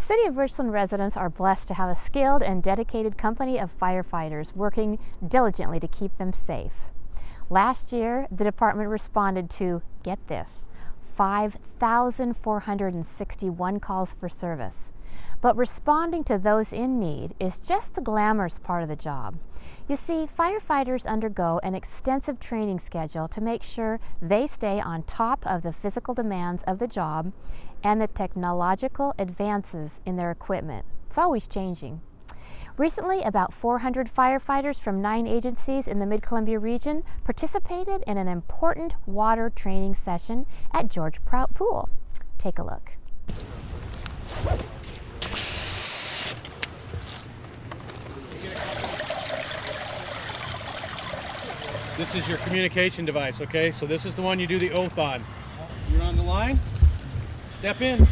City of Richland residents are blessed to have a skilled and dedicated company of firefighters working diligently to keep them safe. Last year, the department responded to, get this, 5,461 calls for service. But responding to those in need is just the glamorous part of the job. You see, firefighters undergo an extensive training schedule to make sure they stay on top of the physical demands of the job and the technological advances in their equipment. It's always changing. Recently, about 400 firefighters from 9 agencies in the Mid-Columbia region participated in an important water training session at George Prout Pool. Take a look. This is your communication device, okay? So this is the one you do the oath on. You're on the line. Step in.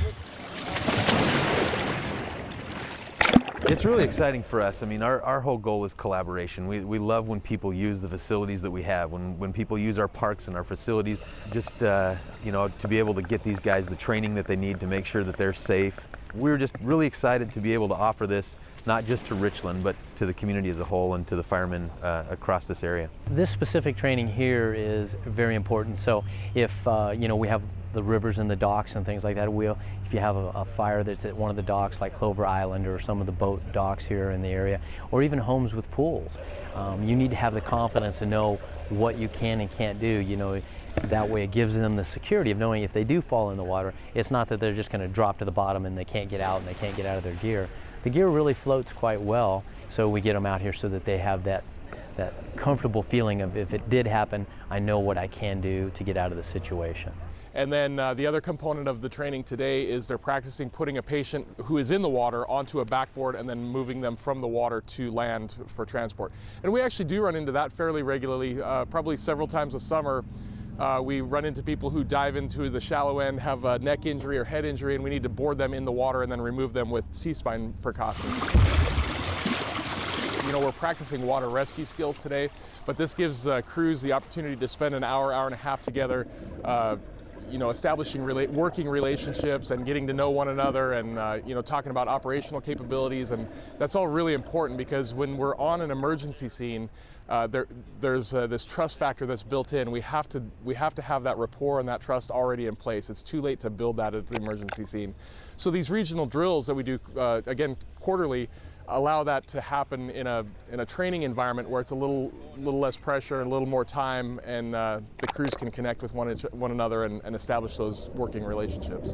It's really exciting for us. I mean, our whole goal is collaboration. We love when people use the facilities that we have, when people use our parks and our facilities, just, you know, to be able to get these guys the training that they need to make sure that they're safe. We're just really excited to be able to offer this, not just to Richland, but to the community as a whole and to the firemen across this area. This specific training here is very important. So if, you know, we have the rivers and the docks and things like that, if you have a fire that's at one of the docks like Clover Island or some of the boat docks here in the area, or even homes with pools, you need to have the confidence to know what you can and can't do. You know, that way it gives them the security of knowing if they do fall in the water, it's not that they're just going to drop to the bottom and they can't get out and they can't get out of their gear. The gear really floats quite well, so we get them out here so that they have that comfortable feeling of, if it did happen, I know what I can do to get out of the situation. And then the other component of the training today is they're practicing putting a patient who is in the water onto a backboard and then moving them from the water to land for transport. And we actually do run into that fairly regularly, probably several times a summer. We run into people who dive into the shallow end, have a neck injury or head injury, and we need to board them in the water and then remove them with C-spine precautions. You know, we're practicing water rescue skills today, but this gives crews the opportunity to spend an hour, hour and a half together, you know, establishing working relationships and getting to know one another, and you know, talking about operational capabilities. And that's all really important, because when we're on an emergency scene, there's this trust factor that's built in. We have to have that rapport and that trust already in place. It's too late to build that at the emergency scene. So these regional drills that we do again quarterly allow that to happen in a training environment where it's a little less pressure and a little more time, and the crews can connect with one another and establish those working relationships.